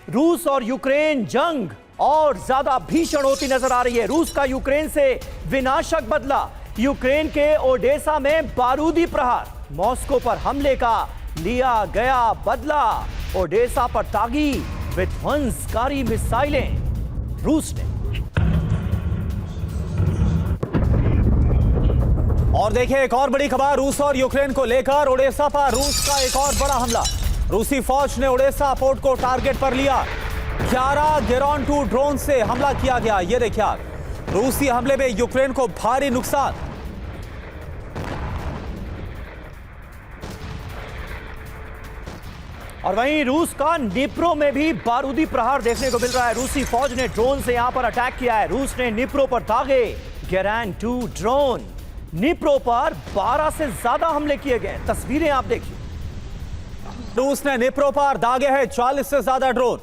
रूस और यूक्रेन जंग और ज्यादा भीषण होती नजर आ रही है। रूस का यूक्रेन से विनाशक बदला, यूक्रेन के ओडेसा में बारूदी प्रहार, मॉस्को पर हमले का लिया गया बदला। ओडेसा पर दागी विध्वंसकारी मिसाइलें रूस ने। और देखिए एक और बड़ी खबर रूस और यूक्रेन को लेकर। ओडेसा पर रूस का एक और बड़ा हमला। रूसी फौज ने ओडेसा पोर्ट को टारगेट पर लिया। 11 गेरॉन 2 ड्रोन से हमला किया गया। ये देखिए आप, रूसी हमले में यूक्रेन को भारी नुकसान। और वहीं रूस का निप्रो में भी बारूदी प्रहार देखने को मिल रहा है। रूसी फौज ने ड्रोन से यहां पर अटैक किया है। रूस ने निप्रो पर दागे गेरान 2 ड्रोन। निप्रो पर 12 से ज्यादा हमले किए गए। तस्वीरें आप देखिए। रूस ने निप्रो पर दागे हैं 40 से ज्यादा ड्रोन।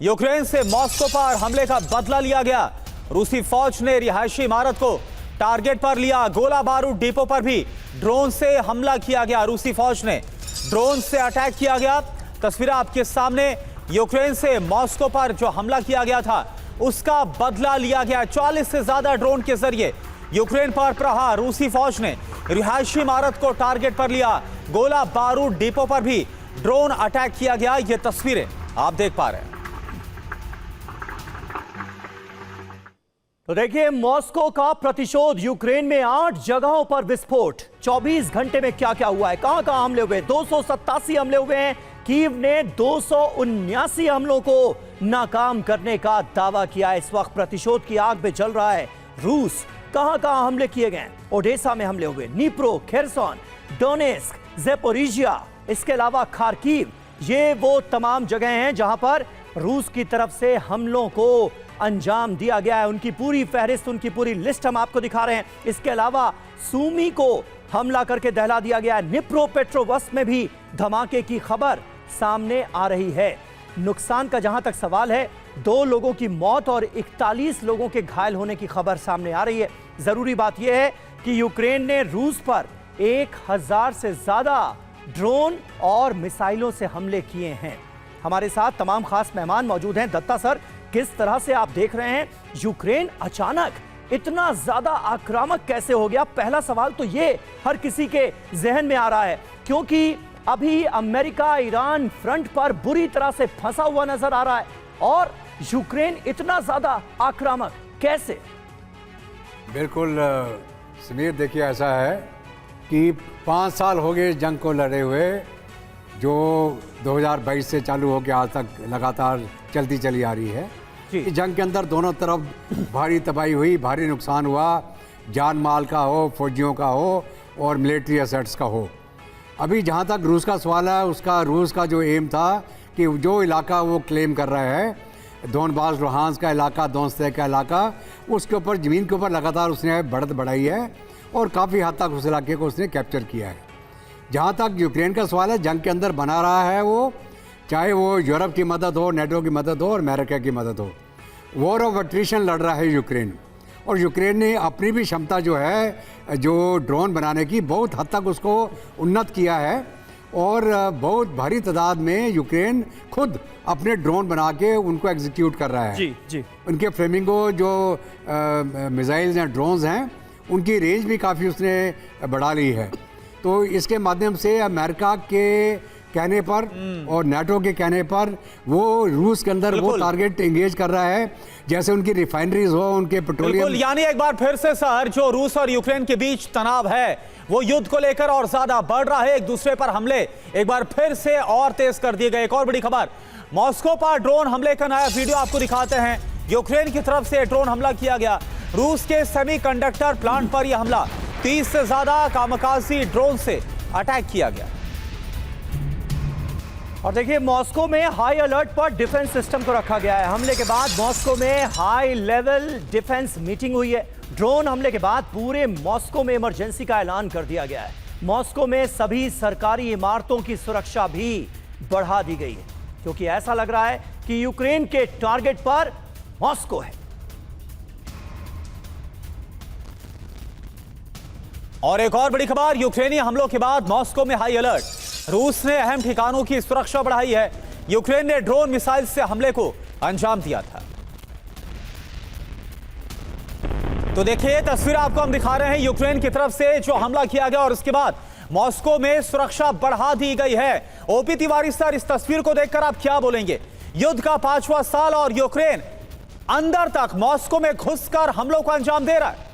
यूक्रेन से मॉस्को पर हमले का बदला लिया गया। रूसी फौज ने रिहायशी इमारत को टारगेट पर लिया। गोला बारूद डिपो पर भी ड्रोन से हमला किया गया। रूसी फौज ने ड्रोन से अटैक किया गया। तस्वीरें आपके सामने। यूक्रेन से मॉस्को पर जो हमला किया गया था उसका बदला लिया गया। 40 से ज्यादा ड्रोन के जरिए यूक्रेन पर प्रहार। रूसी फौज ने रिहायशी इमारत को टारगेट पर लिया। गोला बारूद डिपो पर भी ड्रोन अटैक किया गया। ये तस्वीरें आप देख पा रहे हैं। तो देखिए मॉस्को का प्रतिशोध। यूक्रेन में 8 जगहों पर विस्फोट। 24 घंटे में क्या क्या हुआ है, कहां कहां हमले हुए। 287 हमले हुए हैं। कीव ने 279 हमलों को नाकाम करने का दावा किया। इस वक्त प्रतिशोध की आग में जल रहा है रूस। कहां कहां हमले किए गए। ओडेसा में हमले हुए, निप्रो, खेरसोन, डोनेस्क, ज़ेपोरिजिया, इसके अलावा खार्किव। ये वो तमाम जगह हैं जहां पर रूस की तरफ से हमलों को अंजाम दिया गया है। उनकी पूरी फहरिस्त, उनकी पूरी लिस्ट हम आपको दिखा रहे हैं। इसके अलावा सूमी को हमला करके दहला दिया गया है। निप्रो पेट्रोवस्क में भी धमाके की खबर सामने आ रही है। नुकसान का जहां तक सवाल है, 2 लोगों की मौत और 41 लोगों के घायल होने की खबर सामने आ रही है। जरूरी बात यह है कि यूक्रेन ने रूस पर 1000 से ज्यादा ड्रोन और मिसाइलों से हमले किए हैं। हमारे साथ तमाम खास मेहमान मौजूद हैं। दत्ता सर, किस तरह से आप देख रहे हैं यूक्रेन अचानक इतना ज्यादा आक्रामक कैसे हो गया? पहला सवाल तो ये हर किसी के जहन में आ रहा है, क्योंकि अभी अमेरिका ईरान फ्रंट पर बुरी तरह से फंसा हुआ नजर आ रहा है, और यूक्रेन इतना ज्यादा आक्रामक कैसे? बिल्कुल समीर, देखिए ऐसा है कि 5 साल हो गए जंग को लड़े हुए, जो 2022 से चालू होकर आज तक लगातार चलती चली आ रही है। इस जंग के अंदर दोनों तरफ भारी तबाही हुई, भारी नुकसान हुआ, जान माल का हो, फौजियों का हो और मिलिट्री एसेट्स का हो। अभी जहाँ तक रूस का सवाल है, उसका रूस का जो एम था कि जो इलाका वो क्लेम कर रहा है, दोनबास लुहांस्क का इलाका, दोनस्ते का इलाका, उसके ऊपर ज़मीन के ऊपर लगातार उसने बढ़त बढ़ाई है और काफ़ी हद तक उस इलाके को उसने कैप्चर किया है। जहाँ तक यूक्रेन का सवाल है, जंग के अंदर बना रहा है वो, चाहे वो यूरोप की मदद हो, नेटो की मदद हो और अमेरिका की मदद हो। वॉर ऑफ अट्रिशन लड़ रहा है यूक्रेन, और यूक्रेन ने अपनी भी क्षमता जो है जो ड्रोन बनाने की बहुत हद तक उसको उन्नत किया है, और बहुत भारी तादाद में यूक्रेन खुद अपने ड्रोन बना के उनको एग्जीक्यूट कर रहा है। जी। उनके फ्लेमिंगो जो मिसाइल्स हैं, ड्रोन्स हैं, उनकी रेंज भी काफ़ी उसने बढ़ा ली है। तो इसके माध्यम से अमेरिका के कहने पर और नाटो के कहने पर वो रूस के अंदर वो टारगेट एंगेज कर रहा है, जैसे उनकी रिफाइनरीज हो, उनके पेट्रोलियम। यानी एक बार फिर से सर, जो रूस और यूक्रेन के बीच तनाव है वो युद्ध को लेकर और ज्यादा बढ़ रहा है। एक दूसरे पर हमले एक बार फिर से और तेज कर दिए गए। एक और बड़ी खबर, मॉस्को पर ड्रोन हमले का नया वीडियो आपको दिखाते हैं। यूक्रेन की तरफ से ड्रोन हमला किया गया। रूस के सेमीकंडक्टर प्लांट पर यह हमला, 30 से ज्यादा कामकाजी ड्रोन से अटैक किया गया। और देखिए मॉस्को में हाई अलर्ट पर डिफेंस सिस्टम को रखा गया है। हमले के बाद मॉस्को में हाई लेवल डिफेंस मीटिंग हुई है। ड्रोन हमले के बाद पूरे मॉस्को में इमरजेंसी का ऐलान कर दिया गया है। मॉस्को में सभी सरकारी इमारतों की सुरक्षा भी बढ़ा दी गई है, क्योंकि ऐसा लग रहा है कि यूक्रेन के टारगेट पर मॉस्को है। और एक और बड़ी खबर, यूक्रेनी हमलों के बाद मॉस्को में हाई अलर्ट। रूस ने अहम ठिकानों की सुरक्षा बढ़ाई है। यूक्रेन ने ड्रोन मिसाइल से हमले को अंजाम दिया था। तो देखिए तस्वीर आपको हम दिखा रहे हैं यूक्रेन की तरफ से जो हमला किया गया और उसके बाद मॉस्को में सुरक्षा बढ़ा दी गई है। ओपी तिवारी सर, इस तस्वीर को देखकर आप क्या बोलेंगे? युद्ध का 5वां साल और यूक्रेन अंदर तक मॉस्को में घुसकर हमलों को अंजाम दे रहा है।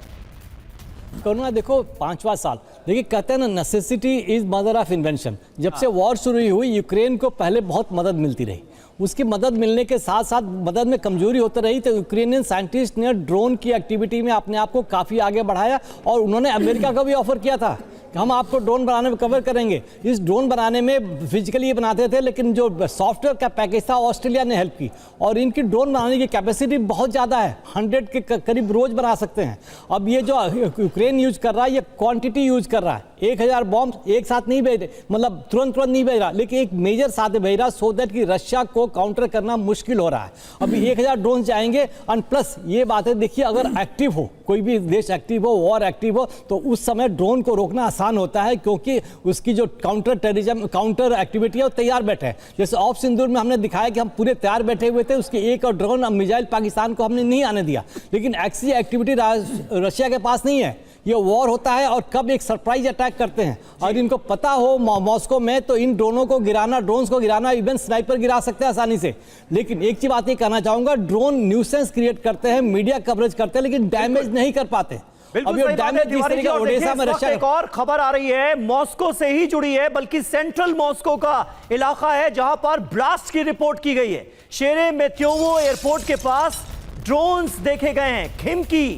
करुणा देखो 5वां साल, देखिए कहते हैं ना, necessity is mother of invention. जब से वॉर शुरू हुई यूक्रेन को पहले बहुत मदद मिलती रही, उसकी मदद मिलने के साथ साथ मदद में कमजोरी होती रही, तो यूक्रेनियन साइंटिस्ट ने ड्रोन की एक्टिविटी में अपने आप को काफ़ी आगे बढ़ाया और उन्होंने अमेरिका को भी ऑफर किया था कि हम आपको ड्रोन बनाने में कवर करेंगे। इस ड्रोन बनाने में फिजिकली बनाते थे, लेकिन जो सॉफ्टवेयर का पैकेज था ऑस्ट्रेलिया ने हेल्प की और इनकी ड्रोन बनाने की कैपेसिटी बहुत ज़्यादा है, 100 के करीब रोज बना सकते हैं। अब ये जो यूक्रेन यूज कर रहा है ये क्वांटिटी यूज कर रहा है, 1000 बॉम्ब एक साथ नहीं भेज रहे, मतलब तुरंत नहीं भेज रहा, लेकिन एक मेजर साथ भेज रहा, सो दैट कि रशिया को काउंटर करना मुश्किल हो रहा है। अभी 1000 ड्रोन जाएंगे और प्लस ये बातें देखिए, अगर एक्टिव हो, कोई भी देश एक्टिव हो, वॉर एक्टिव हो, तो उस समय ड्रोन को रोकना आसान होता है, क्योंकि उसकी जो काउंटर टेररिज्म काउंटर एक्टिविटी है वो तैयार बैठे हैं। जैसे ऑफ सिंदूर में हमने दिखाया कि हम पूरे तैयार बैठे हुए थे, उसके एक और ड्रोन मिसाइल पाकिस्तान को हमने नहीं आने दिया, लेकिन ऐसी एक्टिविटी रशिया के पास नहीं है। ये वॉर होता है और कब एक सरप्राइज अटैक करते हैं, और इनको पता हो मॉस्को में, तो इन ड्रोनों को गिराना, ड्रोन्स को गिराना, इवन स्नाइपर गिरा सकते हैं आसानी से। लेकिन एक चीज बात ये कहना चाहूंगा, ड्रोन न्यूसेंस क्रिएट करते हैं, मीडिया कवरेज करते हैं, लेकिन डैमेज नहीं कर पाते। बिल्कुल सही बात है तिवारी जी। और देखिए, इस वक्त एक और खबर आ रही है, मॉस्को से ही जुड़ी है, बल्कि सेंट्रल मॉस्को का इलाका है जहां पर ब्लास्ट की रिपोर्ट की गई है। शेरेमेत्योवो एयरपोर्ट के पास ड्रोन्स देखे गए हैं। खिमकी,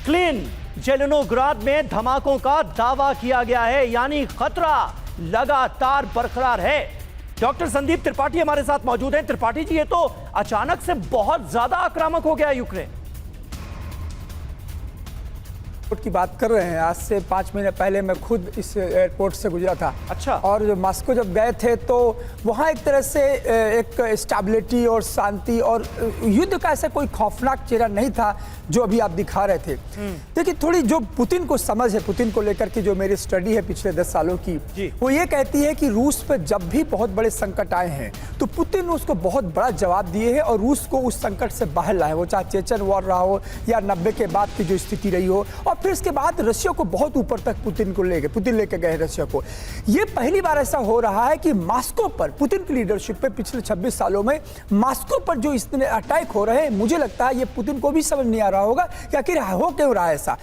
क्लिन, जेलेनोग्राद में धमाकों का दावा किया गया है, यानी खतरा लगातार बरकरार है। डॉक्टर संदीप त्रिपाठी हमारे साथ मौजूद हैं। त्रिपाठी जी, ये तो अचानक से बहुत ज्यादा आक्रामक हो गया यूक्रेन। की बात कर रहे हैं, आज से 5 महीने पहले मैं खुद इस एयरपोर्ट से गुजरा था। अच्छा। और जो मॉस्को जब गए थे तो वहाँ एक तरह से एक स्टेबिलिटी और शांति और युद्ध का ऐसा कोई खौफनाक चेहरा नहीं था जो अभी आप दिखा रहे थे। देखिए, थोड़ी जो पुतिन को समझ है, पुतिन को लेकर के जो मेरी स्टडी है पिछले 10 सालों की, वो ये कहती है कि रूस पर जब भी बहुत बड़े संकट आए हैं तो पुतिन उसको बहुत बड़ा जवाब दिए है और रूस को उस संकट से बाहर लाए, वो चाहे चेचन वॉर रहा हो या 90 के बाद की जो स्थिति रही हो। और फिर इसके बाद रशिया को बहुत ऊपर तक पुतिन लेके गए रशिया को। ये पहली बार ऐसा हो रहा है कि मॉस्को पर, पुतिन की लीडरशिप पे पिछले 26 सालों में मॉस्को पर जो इतने अटैक हो रहे हैं, मुझे लगता है ये पुतिन को भी समझ नहीं आ रहा होगा कि आखिर हो क्यों रहा है ऐसा।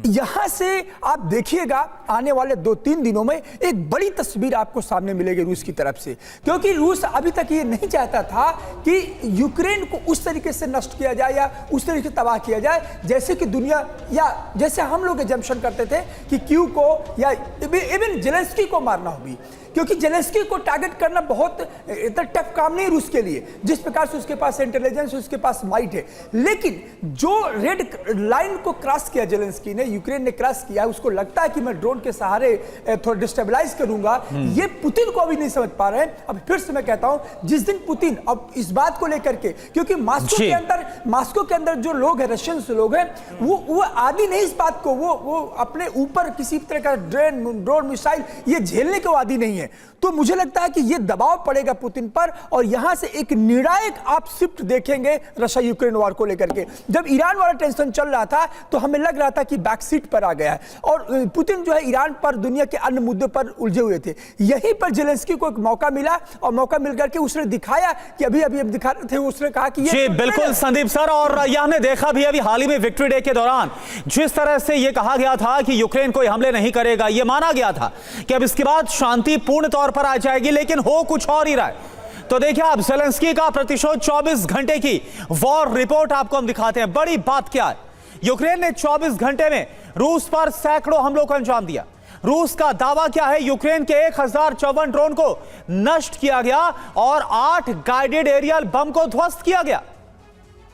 यहां से आप देखिएगा आने वाले 2-3 दिनों में एक बड़ी तस्वीर आपको सामने मिलेगी रूस की तरफ से, क्योंकि रूस अभी तक ये नहीं चाहता था कि यूक्रेन को उस तरीके से नष्ट किया जाए या उस तरीके से तबाह किया जाए जैसे कि दुनिया, या जैसे हम लोग एजम्पशन करते थे कि क्यू को या इवन जेलेंस्की को मारना होगी, क्योंकि जेलेंस्की को टारगेट करना बहुत इतना टफ काम नहीं रूस के लिए, जिस प्रकार से उसके पास इंटेलिजेंस, उसके पास माइट है। लेकिन जो रेड लाइन को क्रॉस किया जेलेंस्की ने, यूक्रेन ने क्रॉस किया, उसको लगता है कि मैं ड्रोन के सहारे थोड़ा डिस्टेबलाइज करूंगा, ये पुतिन को अभी नहीं समझ पा रहे हैं। अब फिर से मैं कहता हूं, जिस दिन पुतिन अब इस बात को लेकर के, क्योंकि मॉस्को के अंदर जो लोग हैं, रशियन लोग हैं, वो आदि नहीं इस बात को, वो अपने ऊपर किसी तरह का ड्रोन मिसाइल ये झेलने के आदि नहीं है। तो मुझे लगता है कि ये दबाव पड़ेगा पुतिन पर और यहां से एक निर्णायक आप शिफ्ट देखेंगे रशिया यूक्रेन वॉर को लेकर के। जब ईरान वाला टेंशन चल रहा था तो हमें लग रहा था कि बैक सीट पर आ गया है और पुतिन जो है ईरान पर, दुनिया के अन्य मुद्दों पर उलझे हुए थे। यहीं पर जेलेंस्की को एक मौका मिला और मौका मिल करके उसने दिखाया कि अभी दिखा रहे थे, उसने कहा कि ये बिल्कुल संदीप सर, और यह हमने देखा भी अभी हाल ही में विक्ट्री डे के दौरान जिस तरह से यह कहा गया था कि यूक्रेन कोई हमले नहीं करेगा, यह माना गया था कि अब इसके बाद शांति पूर्ण तौर पर आ जाएगी, लेकिन हो कुछ और ही रहा है। तो देखिए आप जेलेंस्की का प्रतिशोध 24 घंटे की वॉर रिपोर्ट आपको हम दिखाते हैं। बड़ी बात क्या है, यूक्रेन ने 24 घंटे में रूस पर सैकड़ों हमलों को अंजाम दिया। रूस का दावा क्या है, यूक्रेन के 1054 ड्रोन को नष्ट किया गया और 8 गाइडेड एरियल बम को ध्वस्त किया गया।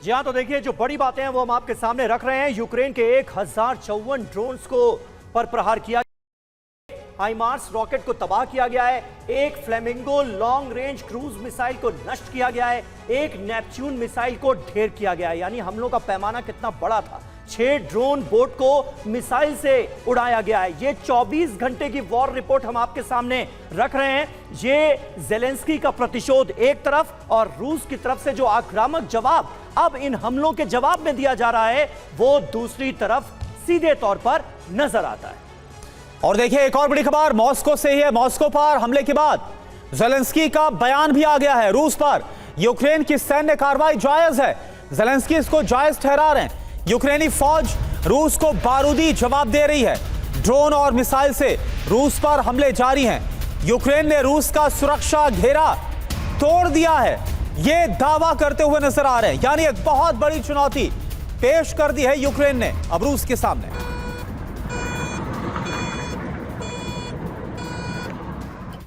जी हां, तो देखिए जो बड़ी बातें हैं वो हम आपके सामने रख रहे हैं। यूक्रेन के 1054 ड्रोन्स को पर प्रहार किया, हाइमार्स रॉकेट को तबाह किया गया है, एक flamingo long range cruise missile को नष्ट किया गया है, एक नेपच्यून मिसाइल को ढेर किया गया है। यानी हमलों का पैमाना कितना बड़ा था, 6 ड्रोन बोट को मिसाइल से उड़ाया गया है। ये 24 घंटे की वॉर रिपोर्ट हम आपके सामने रख रहे हैं। ये जेलेंस्की का प्रतिशोध एक तरफ और रूस की तरफ से जो आक्रामक जवाब अब इन हमलों के जवाब में दिया जा रहा है, वो दूसरी तरफ सीधे तौर पर नजर आता है। और देखिए एक और बड़ी खबर मॉस्को से ही है। मॉस्को पर हमले के बाद जेलेंस्की का बयान भी आ गया है। रूस पर यूक्रेन की सैन्य कार्रवाई जायज है, जेलेंस्की इसको जायज ठहरा रहे हैं। यूक्रेनी फौज रूस को बारूदी जवाब दे रही है। ड्रोन और मिसाइल से रूस पर हमले जारी हैं। यूक्रेन ने रूस का सुरक्षा घेरा तोड़ दिया है, यह दावा करते हुए नजर आ रहे हैं। यानी एक बहुत बड़ी चुनौती पेश कर दी है यूक्रेन ने अब रूस के सामने।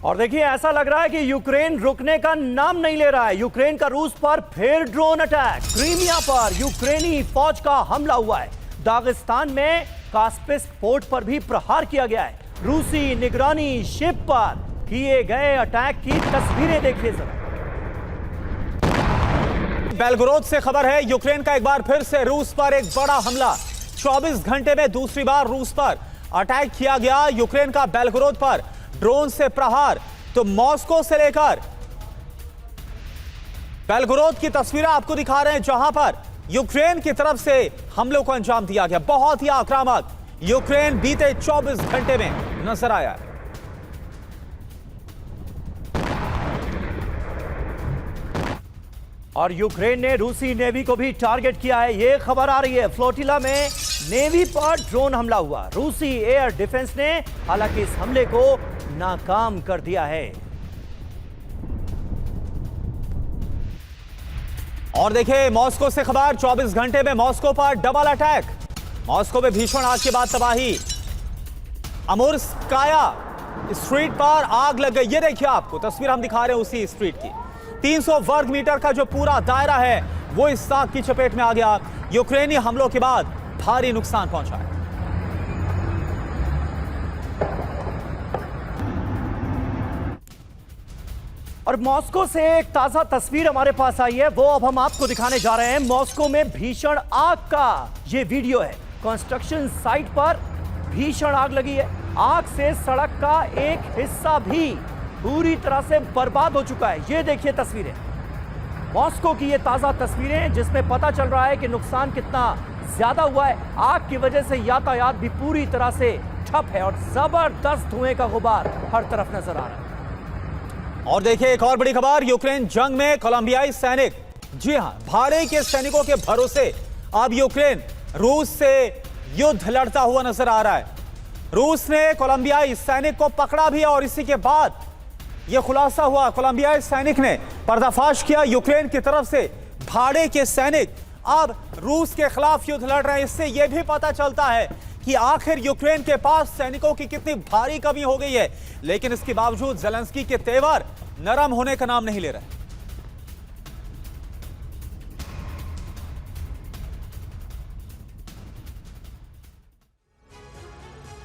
और देखिए ऐसा लग रहा है कि यूक्रेन रुकने का नाम नहीं ले रहा है। यूक्रेन का रूस पर फिर ड्रोन अटैक। क्रीमिया पर यूक्रेनी फौज का हमला हुआ है। दागिस्तान में कास्पिस्क पोर्ट पर भी प्रहार किया गया है। रूसी निगरानी शिप पर किए गए अटैक की तस्वीरें देखिए जरा। बेलगोरोद से खबर है, यूक्रेन का एक बार फिर से रूस पर एक बड़ा हमला। 24 घंटे में दूसरी बार रूस पर अटैक किया गया। यूक्रेन का बेलगोरोद पर ड्रोन से प्रहार। तो मॉस्को से लेकर बेलगोरोद की तस्वीरें आपको दिखा रहे हैं, जहां पर यूक्रेन की तरफ से हमलों को अंजाम दिया गया। बहुत ही आक्रामक यूक्रेन बीते 24 घंटे में नजर आया है। और यूक्रेन ने रूसी नेवी को भी टारगेट किया है। यह खबर आ रही है फ्लोटिला में नेवी पर ड्रोन हमला हुआ। रूसी एयर डिफेंस ने हालांकि इस हमले को नाकाम कर दिया है। और देखिए मॉस्को से खबर, 24 घंटे में मॉस्को पर डबल अटैक। मॉस्को में भीषण आग के बाद तबाही। अमूर्स्काया स्ट्रीट पर आग लग गई। ये देखिए आपको तस्वीर हम दिखा रहे हैं उसी स्ट्रीट की। 300 वर्ग मीटर का जो पूरा दायरा है वो इस आग की चपेट में आ गया। यूक्रेनी हमलों के बाद भारी नुकसान पहुंचा है। और मॉस्को से एक ताजा तस्वीर हमारे पास आई है, वो अब हम आपको दिखाने जा रहे हैं। मॉस्को में भीषण आग का ये वीडियो है। कंस्ट्रक्शन साइट पर भीषण आग लगी है। आग से सड़क का एक हिस्सा भी पूरी तरह से बर्बाद हो चुका है। ये देखिए तस्वीरें, मॉस्को की ये ताजा तस्वीरें, जिसमें पता चल रहा है कि नुकसान कितना ज्यादा हुआ है। आग की वजह से यातायात भी पूरी तरह से ठप है और जबरदस्त धुएं का गुबार हर तरफ नजर आ रहा है। और देखिए एक और बड़ी खबर, यूक्रेन जंग में कोलंबियाई सैनिक, जी हां, भाड़े के सैनिकों के भरोसे अब यूक्रेन रूस से युद्ध लड़ता हुआ नजर आ रहा है। रूस ने कोलंबियाई सैनिक को पकड़ा भी और इसी के बाद यह खुलासा हुआ, कोलंबियाई सैनिक ने पर्दाफाश किया, यूक्रेन की तरफ से भाड़े के सैनिक अब रूस के खिलाफ युद्ध लड़ रहे हैं। इससे यह भी पता चलता है कि आखिर यूक्रेन के पास सैनिकों की कितनी भारी कमी हो गई है। लेकिन इसके बावजूद जेलेंस्की के तेवर नरम होने का नाम नहीं ले रहे।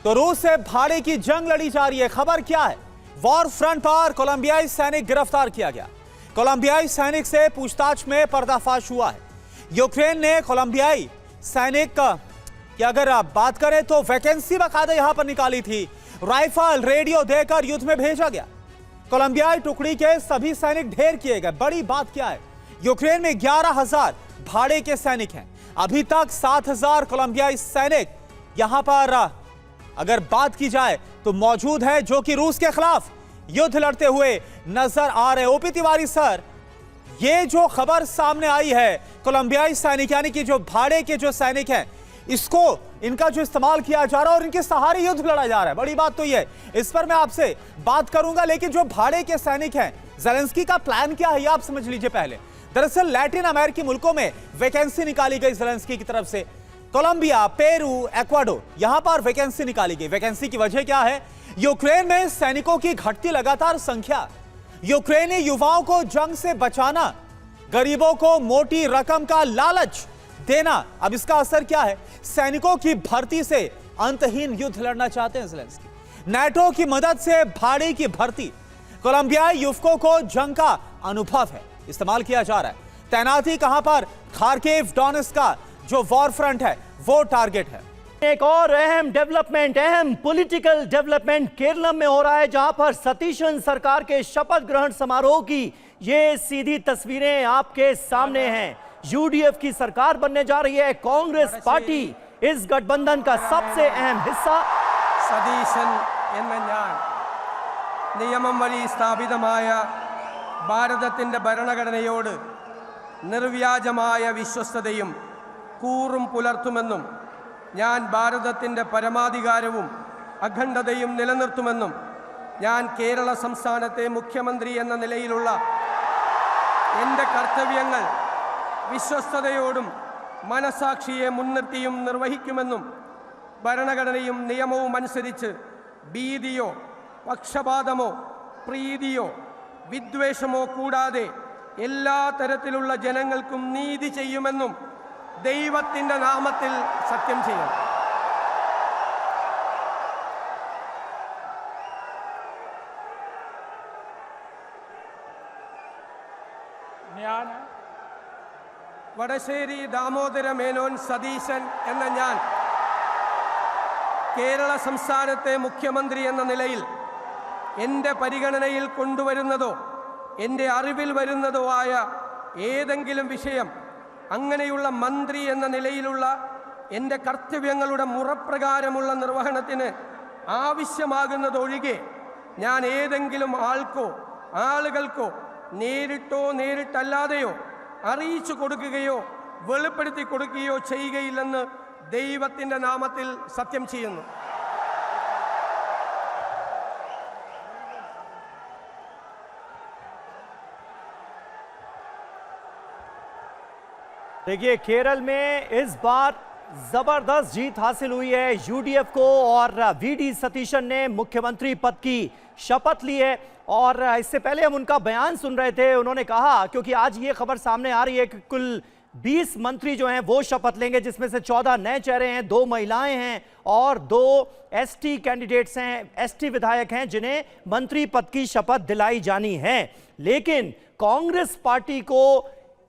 तो रूस से भाड़े की जंग लड़ी जा रही है। खबर क्या है, वॉर फ्रंट पर कोलंबियाई सैनिक गिरफ्तार किया गया। कोलंबियाई सैनिक से पूछताछ में पर्दाफाश हुआ है। यूक्रेन ने कोलंबियाई सैनिक की अगर आप बात करें तो वैकेंसी बाकायदा यहां पर निकाली थी। राइफल, रेडियो देकर युद्ध में भेजा गया। कोलंबियाई टुकड़ी के सभी सैनिक ढेर किए गए। बड़ी बात क्या है, यूक्रेन में 11,000 भाड़े के सैनिक हैं। अभी तक 7,000 कोलंबियाई सैनिक यहां पर अगर बात की जाए तो मौजूद है, जो कि रूस के खिलाफ युद्ध लड़ते हुए नजर आ रहे। ओपी तिवारी सर, ये जो खबर सामने आई है, कोलंबियाई सैनिक यानी कि जो भाड़े के जो सैनिक हैं, इसको इनका जो इस्तेमाल किया जा रहा है और इनके सहारे युद्ध लड़ा जा रहा है, बड़ी बात तो ये, इस पर मैं आपसे बात करूंगा। लेकिन जो भाड़े के सैनिक हैं, जेलेंस्की का प्लान क्या है ये आप समझ लीजिए पहले। दरअसल लैटिन अमेरिकी मुल्कों में वैकेंसी निकाली गई जेलेंस्की की तरफ से। कोलंबिया, पेरू, एक्वाडोर, यहां पर वैकेंसी निकाली गई। वैकेंसी की वजह क्या है, यूक्रेन में सैनिकों की घटती लगातार संख्या, यूक्रेनी युवाओं को जंग से बचाना, गरीबों को मोटी रकम का लालच देना। अब इसका असर क्या है, सैनिकों की भर्ती से अंतहीन युद्ध लड़ना चाहते हैं जेलेंस्की। नाटो की मदद से भाड़े की भर्ती, कोलंबियाई युवकों को जंग का अनुभव है, इस्तेमाल किया जा रहा है। तैनाती कहां पर, खार्किव, डोनेत्स्क का जो वॉर फ्रंट है वो टारगेट है। एक और अहम डेवलपमेंट, अहम पॉलिटिकल डेवलपमेंट केरलम में हो रहा है, जहां पर सतीशन सरकार के शपथ ग्रहण समारोह की ये सीधी तस्वीरें आपके सामने हैं। यूडीएफ की सरकार बनने जा रही है। कांग्रेस पार्टी इस गठबंधन का सबसे अहम हिस्सा। സതീശൻ എന്ന ഞാൻ നിയമം വഴി സ്ഥാപിതമായ ഭാരതത്തിൻ്റെ ഭരണഘടനയോട് നിർവ്യാജമായ വിശ്വസ്തതയും കൂറും പുലർത്തുമെന്നും ഞാൻ ഭാരതത്തിൻ്റെ പരമാധികാരവും അഖണ്ഡതയും നിലനിർത്തുമെന്നും ഞാൻ കേരള സംസ്ഥാനത്തെ മുഖ്യമന്ത്രി എന്ന നിലയിലുള്ള എൻ്റെ കർത്തവ്യങ്ങൾ വിശ്വസ്തയോടും മനസാക്ഷിയെ മുൻനിർത്തിയും നിർവഹിക്കുമെന്നും ഭരണഘടനയും നിയമവും അനുസരിച്ച് ഭീതിയോ പക്ഷപാതമോ പ്രീതിയോ വിദ്വേഷമോ കൂടാതെ എല്ലാ തരത്തിലുള്ള ജനങ്ങൾക്കും നീതി ചെയ്യുമെന്നും ദൈവത്തിൻ്റെ നാമത്തിൽ സത്യം ചെയ്യും. വടശ്ശേരി ദാമോദര മേനോൻ സതീശൻ എന്ന ഞാൻ കേരള സംസ്ഥാനത്തെ മുഖ്യമന്ത്രി എന്ന നിലയിൽ എൻ്റെ പരിഗണനയിൽ കൊണ്ടുവരുന്നതോ എൻ്റെ അറിവിൽ വരുന്നതോ ആയ ഏതെങ്കിലും വിഷയം അങ്ങനെയുള്ള മന്ത്രി എന്ന നിലയിലുള്ള എൻ്റെ കർത്തവ്യങ്ങളുടെ മുറപ്രകാരമുള്ള നിർവഹണത്തിന് ആവശ്യമാകുന്നതൊഴികെ ഞാൻ ഏതെങ്കിലും ആൾക്കോ ആളുകൾക്കോ നേരിട്ടോ നേരിട്ടല്ലാതെയോ അറിയിച്ചു കൊടുക്കുകയോ വെളിപ്പെടുത്തി കൊടുക്കുകയോ ചെയ്യുകയില്ലെന്ന് ദൈവത്തിൻ്റെ നാമത്തിൽ സത്യം ചെയ്യുന്നു. देखिए, केरल में इस बार जबरदस्त जीत हासिल हुई है यूडीएफ को और वीडी सतीशन ने मुख्यमंत्री पद की शपथ ली है। और इससे पहले हम उनका बयान सुन रहे थे, उन्होंने कहा, क्योंकि आज ये खबर सामने आ रही है कि कुल 20 मंत्री जो हैं वो शपथ लेंगे, जिसमें से 14 नए चेहरे हैं, 2 महिलाएं हैं और 2 एसटी कैंडिडेट्स हैं, एसटी विधायक हैं, जिन्हें मंत्री पद की शपथ दिलाई जानी है। लेकिन कांग्रेस पार्टी को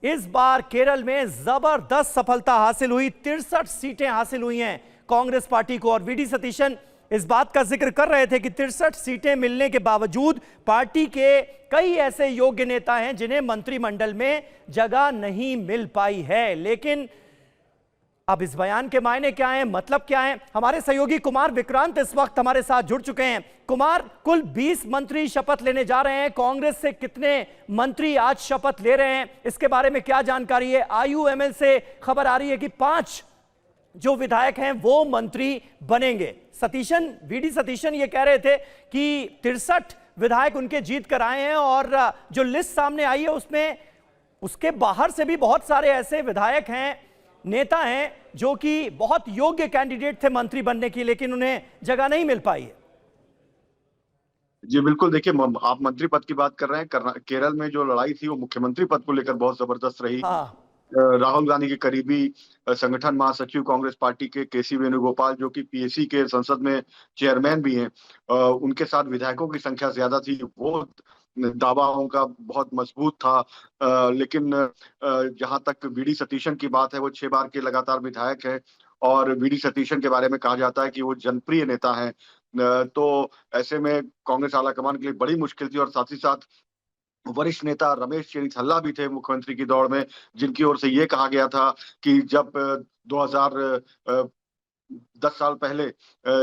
इस बार केरल में जबरदस्त सफलता हासिल हुई, 63 सीटें हासिल हुई हैं कांग्रेस पार्टी को। और वीडी सतीशन इस बात का जिक्र कर रहे थे कि 63 सीटें मिलने के बावजूद पार्टी के कई ऐसे योग्य नेता हैं जिन्हें मंत्रिमंडल में जगह नहीं मिल पाई है। लेकिन अब इस बयान के मायने क्या हैं, मतलब क्या है? हमारे सहयोगी कुमार विक्रांत इस वक्त हमारे साथ जुड़ चुके हैं। कुमार, कुल 20 मंत्री शपथ लेने जा रहे हैं, कांग्रेस से कितने मंत्री आज शपथ ले रहे हैं, इसके बारे में क्या जानकारी है? आईयूएमएल से खबर आ रही है कि 5 जो विधायक हैं वो मंत्री बनेंगे। सतीशन, वीडी सतीशन ये कह रहे थे कि 63 विधायक उनके जीत कर आए हैं और जो लिस्ट सामने आई है उसमें उसके बाहर से भी बहुत सारे ऐसे विधायक हैं, नेता हैं, जो कि बहुत योग्य कैंडिडेट थे मंत्री बनने की, लेकिन उन्हें जगह नहीं मिल पाई है। जी बिल्कुल, देखिए आप मंत्री पद की बात कर रहे हैं। केरल में जो लड़ाई थी वो मुख्यमंत्री पद को लेकर बहुत जबरदस्त रही। हाँ। राहुल गांधी के करीबी संगठन महासचिव कांग्रेस पार्टी के केसी वेणुगोपाल, जो कि पीएसी के संसद में चेयरमैन भी हैं, उनके साथ विधायकों की संख्या ज्यादा थी। वो दावा उनका बहुत मजबूत था। लेकिन जहां तक वीडी सतीशन की बात है, वो 6 बार के लगातार विधायक है और वीडी सतीशन के बारे में कहा जाता है कि वो जनप्रिय नेता हैं। तो ऐसे में कांग्रेस आलाकमान के लिए बड़ी मुश्किल थी। और साथ ही साथ वरिष्ठ नेता रमेश चेन्नीथल्ला भी थे मुख्यमंत्री की दौड़ में, जिनकी ओर से ये कहा गया था कि जब 10 साल पहले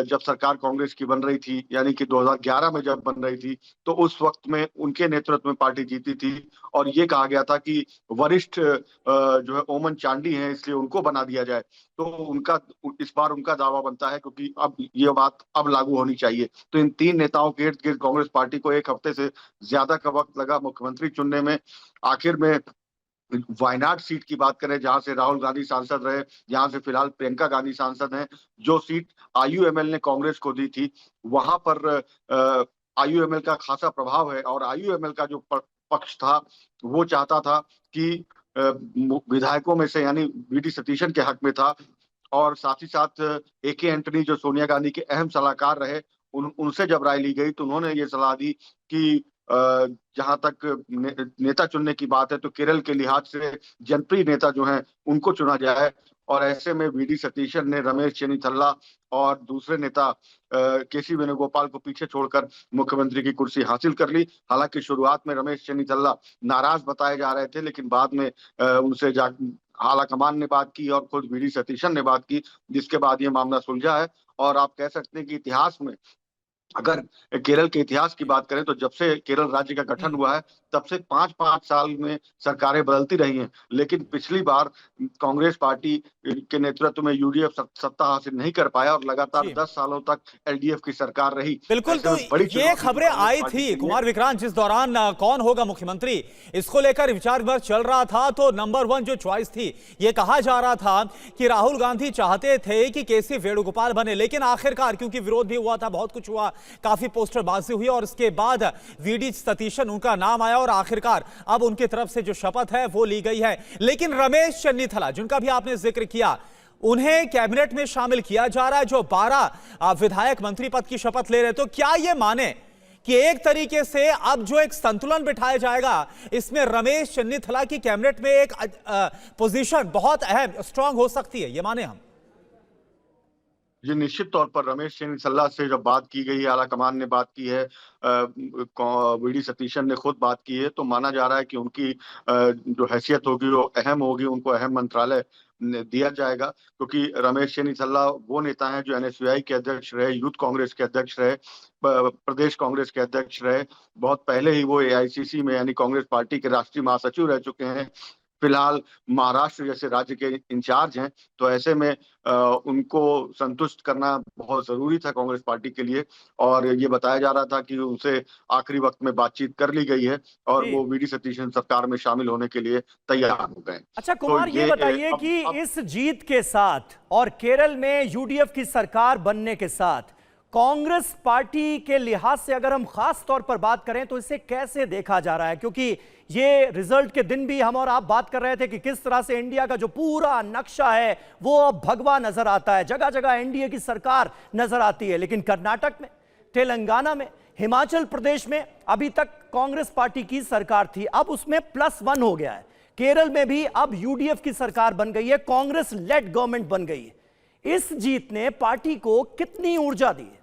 जब सरकार कांग्रेस की बन रही थी, यानी कि 2011 में जब बन रही थी, तो उस वक्त में उनके नेतृत्व में पार्टी जीती थी। और ये कहा गया था कि वरिष्ठ जो है ओमन चांडी हैं, इसलिए उनको बना दिया जाए। तो उनका इस बार उनका दावा बनता है, क्योंकि अब ये बात अब लागू होनी चाहिए। तो इन 3 नेताओं के इर्द गिर्द कांग्रेस पार्टी को 1 हफ्ते से ज्यादा का वक्त लगा मुख्यमंत्री चुनने में। आखिर में वायनाड सीट की बात करें, जहां से राहुल गांधी सांसद रहे, जहां से फिलहाल प्रियंका गांधी सांसद हैं, जो सीट आईयूएमएल ने कांग्रेस को दी थी, वहां पर आईयूएमएल का खासा प्रभाव है। और आईयूएमएल का जो पक्ष था वो चाहता था कि विधायकों में से, यानी वीडी सतीशन के हक में था। और साथ ही साथ एके एंटनी, जो सोनिया गांधी के अहम सलाहकार रहे, उनसे जब राय ली गई तो उन्होंने ये सलाह दी कि जहां तक नेता चुनने की बात है तो केरल के लिहाज से जनप्रिय नेता जो हैं उनको चुना जाए। और ऐसे में वीडी सतीशन ने रमेश चेन्नीथल्ला और दूसरे नेता केसी वेणुगोपाल को पीछे छोड़कर मुख्यमंत्री की कुर्सी हासिल कर ली। हालांकि शुरुआत में रमेश चेन्नीथल्ला नाराज बताए जा रहे थे, लेकिन बाद में उनसे आलाकमान ने बात की और खुद वीडी सतीशन ने बात की, जिसके बाद ये मामला सुलझा है। और आप कह सकते हैं कि इतिहास में अगर केरल के इतिहास की बात करें तो जब से केरल राज्य का गठन हुआ है तब से 5-5 साल में सरकारें बदलती रही हैं, लेकिन पिछली बार कांग्रेस पार्टी के नेतृत्व में यूडीएफ सत्ता हासिल नहीं कर पाया और लगातार 10 सालों तक एलडीएफ की सरकार रही। बिल्कुल, तो ये खबरें आई थी कुमार विक्रांत, जिस दौरान कौन होगा मुख्यमंत्री इसको लेकर विचार विमर्श चल रहा था, तो नंबर 1 जो चॉइस थी, ये कहा जा रहा था कि राहुल गांधी चाहते थे कि केसी वेणुगोपाल बने, लेकिन आखिरकार क्योंकि विरोध भी हुआ था, बहुत कुछ हुआ, काफी पोस्टरबाजी हुई और उसके बाद वीडी सतीशन उनका नाम आया और आखिरकार अब उनकी तरफ से जो शपथ है वो ली गई है। लेकिन रमेश चेन्नीथला, जिनका भी आपने जिक्र किया, उन्हें कैबिनेट में शामिल किया जा रहा है, जो 12 विधायक मंत्री पद की शपथ ले रहे। तो क्या ये माने कि एक तरीके से अब जो एक संतुलन बिठाया जाएगा, इसमें रमेश चेन्नीथला की कैबिनेट में एक पोजीशन बहुत अहम स्ट्रांग हो सकती है, ये माने हम? जी, निश्चित तौर पर रमेश चेन्नीथला से जब बात की गई है, आलाकमान ने बात की है, वीडी सतीशन ने खुद बात की है, तो माना जा रहा है कि उनकी जो हैसियत होगी वो अहम होगी, उनको अहम मंत्रालय दिया जाएगा, क्योंकि रमेश चेन्नीथला वो नेता हैं जो एनएसयूआई के अध्यक्ष रहे, यूथ कांग्रेस के अध्यक्ष रहे, प्रदेश कांग्रेस के अध्यक्ष रहे, बहुत पहले ही वो एआईसीसी में यानी कांग्रेस पार्टी के राष्ट्रीय महासचिव रह चुके हैं, फिलहाल महाराष्ट्र जैसे राज्य के इंचार्ज हैं। तो ऐसे में उनको संतुष्ट करना बहुत जरूरी था कांग्रेस पार्टी के लिए, और ये बताया जा रहा था कि उनसे आखिरी वक्त में बातचीत कर ली गई है और वो वीडी सतीशन सरकार में शामिल होने के लिए तैयार हो गए। अच्छा कुमार, ये बताइए कि इस जीत के साथ और केरल में यूडीएफ की सरकार बनने के साथ कांग्रेस पार्टी के लिहाज से अगर हम खास तौर पर बात करें तो इसे कैसे देखा जा रहा है? क्योंकि ये रिजल्ट के दिन भी हम और आप बात कर रहे थे कि किस तरह से इंडिया का जो पूरा नक्शा है वो अब भगवा नजर आता है, जगह जगह एनडीए की सरकार नजर आती है, लेकिन कर्नाटक में, तेलंगाना में, हिमाचल प्रदेश में अभी तक कांग्रेस पार्टी की सरकार थी, अब उसमें +1 हो गया है। केरल में भी अब यूडीएफ की सरकार बन गई है, कांग्रेस लेड गवर्नमेंट बन गई है। इस जीत ने पार्टी को कितनी ऊर्जा दी है?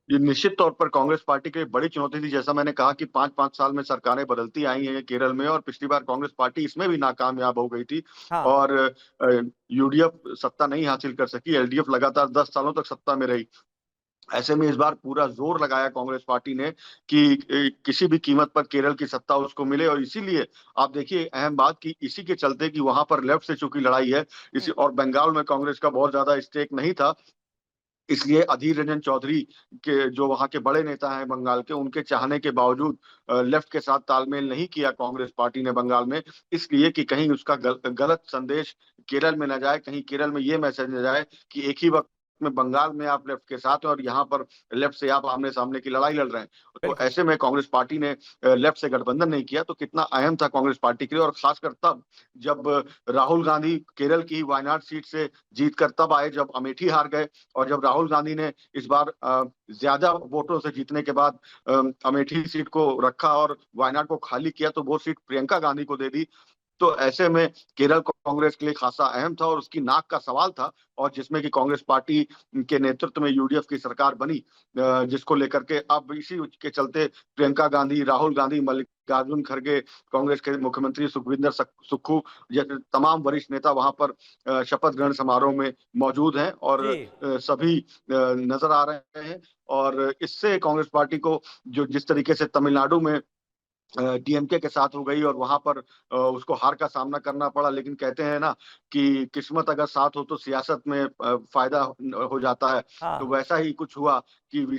ये निश्चित तौर पर कांग्रेस पार्टी की बड़ी चुनौती थी। जैसा मैंने कहा कि 5-5 साल में सरकारें बदलती आई हैं केरल में, और पिछली बार कांग्रेस पार्टी इसमें भी नाकामयाब हो गई थी। हाँ। और यूडीएफ सत्ता नहीं हासिल कर सकी, एलडीएफ लगातार 10 सालों तक सत्ता में रही। ऐसे में इस बार पूरा जोर लगाया कांग्रेस पार्टी ने कि किसी भी कीमत पर केरल की सत्ता उसको मिले, और इसीलिए आप देखिए अहम बात कि इसी के चलते कि वहां पर लेफ्ट से चूंकि लड़ाई है, इसी और बंगाल में कांग्रेस का बहुत ज्यादा स्टेक नहीं था, इसलिए अधीर रंजन चौधरी के जो वहां के बड़े नेता हैं बंगाल के, उनके चाहने के बावजूद लेफ्ट के साथ तालमेल नहीं किया कांग्रेस पार्टी ने बंगाल में, इसलिए कि कहीं उसका गलत संदेश केरल में न जाए, कहीं केरल में ये मैसेज न जाए कि एक ही वक्त में बंगाल में आप लेफ्ट के साथ हैं और यहाँ पर लेफ्ट से आप आमने सामने की लड़ाई लड़ रहे हैं। तो ऐसे में कांग्रेस पार्टी ने लेफ्ट से गठबंधन नहीं किया, तो कितना अहम था कांग्रेस पार्टी के लिए, और खासकर तब जब राहुल गांधी केरल की वायनाड सीट से जीत कर तब आए जब अमेठी हार गए, और जब राहुल गांधी ने इस बार ज्यादा वोटों से जीतने के बाद अमेठी सीट को रखा और वायनाड को खाली किया, तो वो सीट प्रियंका गांधी को दे दी। तो ऐसे में केरल कांग्रेस के लिए खासा अहम था और उसकी नाक का सवाल था, और जिसमें कि कांग्रेस पार्टी के नेतृत्व में यूडीएफ की सरकार बनी, जिसको लेकर के अब इसी के चलते प्रियंका गांधी, राहुल गांधी, मल्लिकार्जुन खड़गे, कांग्रेस के मुख्यमंत्री सुखविंदर सुक्खू जैसे तमाम वरिष्ठ नेता वहां पर शपथ ग्रहण समारोह में मौजूद हैं और सभी नजर आ रहे हैं। और इससे कांग्रेस पार्टी को जो जिस तरीके से तमिलनाडु में डीएमके के साथ हो गई और वहां पर उसको हार का सामना करना पड़ा, लेकिन कहते हैं ना कि किस्मत अगर साथ हो तो सियासत में फायदा हो जाता है। हाँ। तो वैसा ही कुछ हुआ कि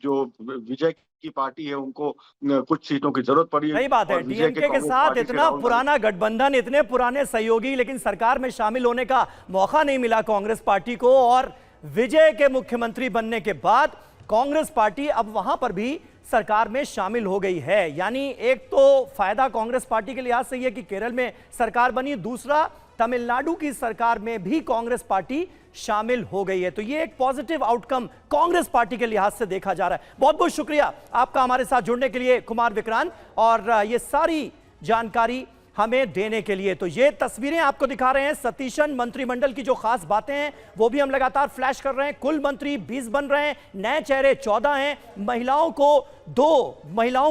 जो विजय की पार्टी है उनको कुछ सीटों की जरूरत पड़ी। सही बात है, डीएमके के साथ इतना पुराना गठबंधन, इतने पुराने सहयोगी, लेकिन सरकार में शामिल होने का मौका नहीं मिला कांग्रेस पार्टी को, और विजय के मुख्यमंत्री बनने के बाद कांग्रेस पार्टी अब वहां पर भी सरकार में शामिल हो गई है। यानी एक तो फायदा कांग्रेस पार्टी के लिहाज से यह कि केरल में सरकार बनी, दूसरा तमिलनाडु की सरकार में भी कांग्रेस पार्टी शामिल हो गई है। तो ये एक पॉजिटिव आउटकम कांग्रेस पार्टी के लिहाज से देखा जा रहा है। बहुत बहुत शुक्रिया आपका हमारे साथ जुड़ने के लिए कुमार विक्रांत, और ये सारी जानकारी हमें देने के लिए। तो ये तस्वीरें आपको दिखा रहे हैं सतीशन मंत्रिमंडल की जो खास बातें हैं वो भी हम लगातार फ्लैश कर रहे हैं। कुल मंत्री 20 बन रहे हैं, नए चेहरे 14 हैं, महिलाओं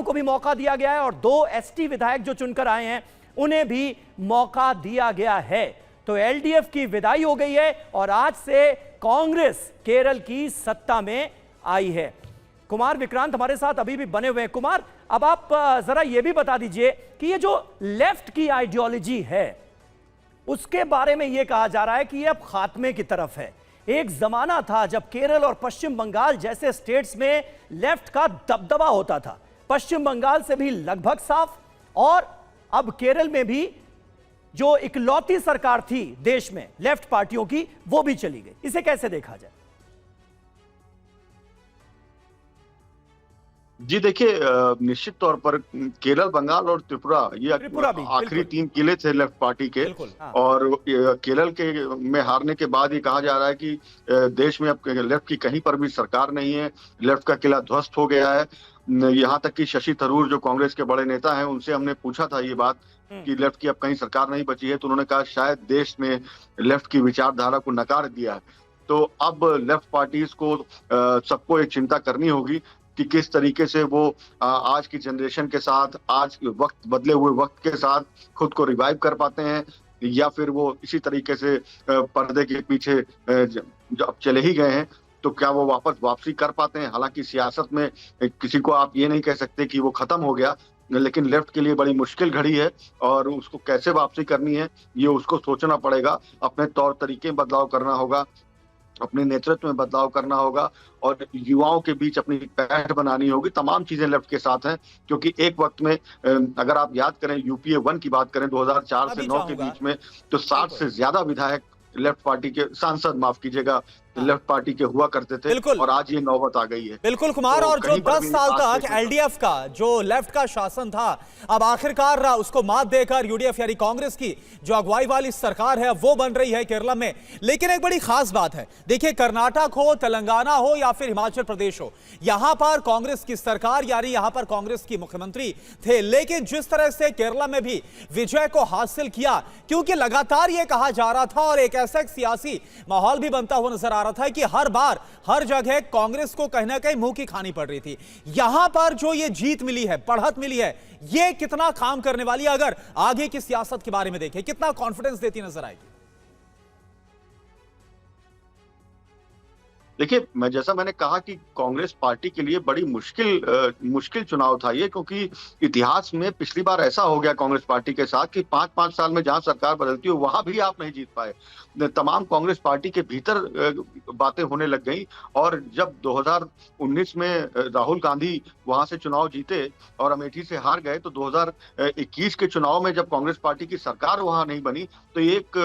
को भी मौका दिया गया है और 2 एसटी विधायक जो चुनकर आए हैं उन्हें भी मौका दिया गया है। तो एलडीएफ की विदाई हो गई है और आज से कांग्रेस केरल की सत्ता में आई है। कुमार विक्रांत हमारे साथ अभी भी बने हुए हैं। कुमार, अब आप जरा यह भी बता दीजिए कि ये जो लेफ्ट की आइडियोलॉजी है उसके बारे में यह कहा जा रहा है कि ये अब खात्मे की तरफ है। एक जमाना था जब केरल और पश्चिम बंगाल जैसे स्टेट्स में लेफ्ट का दबदबा होता था, पश्चिम बंगाल से भी लगभग साफ, और अब केरल में भी जो इकलौती सरकार थी देश में लेफ्ट पार्टियों की वो भी चली गई। इसे कैसे देखा जाए? जी देखिए, निश्चित तौर पर केरल, बंगाल और त्रिपुरा ये आखिरी 3 किले थे लेफ्ट पार्टी के। और केरल के में हारने के बाद ये कहा जा रहा है कि देश में अब लेफ्ट की कहीं पर भी सरकार नहीं है, लेफ्ट का किला ध्वस्त हो गया है। यहाँ तक कि शशि थरूर जो कांग्रेस के बड़े नेता हैं उनसे हमने पूछा था ये बात कि लेफ्ट की अब कहीं सरकार नहीं बची है, तो उन्होंने कहा शायद देश में लेफ्ट की विचारधारा को नकार दिया है। तो अब लेफ्ट पार्टीज को सबको एक चिंता करनी होगी कि किस तरीके से वो आज की जनरेशन के साथ, आज बदले हुए वक्त के साथ खुद को रिवाइव कर पाते हैं, या फिर वो इसी तरीके से पर्दे के पीछे जब चले ही गए हैं तो क्या वो वापसी कर पाते हैं। हालांकि सियासत में किसी को आप ये नहीं कह सकते कि वो खत्म हो गया, लेकिन लेफ्ट के लिए बड़ी मुश्किल घड़ी है और उसको कैसे वापसी करनी है ये उसको सोचना पड़ेगा। अपने तौर तरीके में बदलाव करना होगा, अपने नेतृत्व में बदलाव करना होगा और युवाओं के बीच अपनी पैठ बनानी होगी। तमाम चीजें लेफ्ट के साथ हैं, क्योंकि एक वक्त में अगर आप याद करें यूपीए 1 की बात करें 2004 से 9 के बीच में, तो 60 से ज्यादा विधायक लेफ्ट पार्टी के सांसद, माफ कीजिएगा, लेफ्ट पार्टी के हुआ करते थे और आज ये नौबत आ गई है। बिल्कुल कुमार, और जो 10 साल तक एलडीएफ का जो लेफ्ट का शासन था अब आखिरकार उसको मात देकर यूडीएफ यानी कांग्रेस की जो अगुवाई वाली सरकार है वो बन रही है केरला में। लेकिन एक बड़ी खास बात है, देखिए कर्नाटक हो, तेलंगाना हो या फिर हिमाचल प्रदेश हो, यहां पर कांग्रेस की सरकार यानी यहां पर कांग्रेस की मुख्यमंत्री थे। लेकिन जिस तरह से केरला में भी विजय को हासिल किया, क्योंकि लगातार यह कहा जा रहा था और एक ऐसा सियासी माहौल भी बनता हुआ नजर आ रहा था कि हर बार हर जगह कांग्रेस को कहीं ना कहीं मुंह की खानी पड़ रही थी। यहां पर जो ये जीत मिली है, बढ़त मिली है, ये कितना काम करने वाली है? अगर आगे की सियासत के बारे में देखें, कितना कॉन्फिडेंस देती नजर आएगी? देखिए, जैसा मैंने कहा कि कांग्रेस पार्टी के लिए बड़ी मुश्किल चुनाव था ये, क्योंकि इतिहास में पिछली बार ऐसा हो गया कांग्रेस पार्टी के साथ कि 5-5 साल में जहां सरकार बदलती हो वहां भी आप नहीं जीत पाए। तमाम कांग्रेस पार्टी के भीतर बातें होने लग गई और जब 2019 में राहुल गांधी वहां से चुनाव जीते और अमेठी से हार गए, तो 2021 के चुनाव में जब कांग्रेस पार्टी की सरकार वहां नहीं बनी तो एक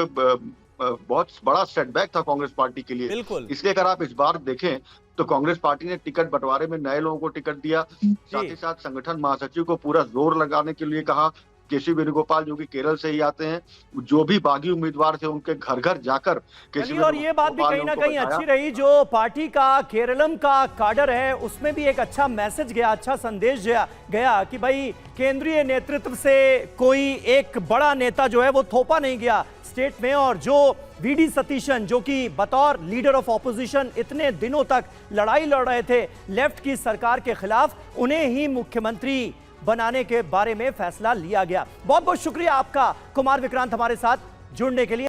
बहुत बड़ा सेटबैक था कांग्रेस पार्टी के लिए। इसलिए अगर आप इस बार देखें तो कांग्रेस पार्टी ने टिकट बंटवारे में नए लोगों को टिकट दिया, साथ ही साथ संगठन महासचिव को पूरा जोर लगाने के लिए कहा। केसी वेणुगोपाल जो कि केरल से ही आते हैं, जो भी बागी उम्मीदवार थे उनके घर घर जाकर और ये बात भी कहीं ना कहीं अच्छी रही, जो पार्टी का केरलम का काडर है उसमें भी एक अच्छा मैसेज गया, अच्छा संदेश गया कि भाई केंद्रीय नेतृत्व से कोई एक बड़ा नेता जो है वो थोपा नहीं गया स्टेट में, और जो वीडी सतीशन जो कि बतौर लीडर ऑफ ऑपोजिशन इतने दिनों तक लड़ाई लड़ रहे थे लेफ्ट की सरकार के खिलाफ, उन्हें ही मुख्यमंत्री बनाने के बारे में फैसला लिया गया। बहुत बहुत शुक्रिया आपका कुमार विक्रांत हमारे साथ जुड़ने के लिए।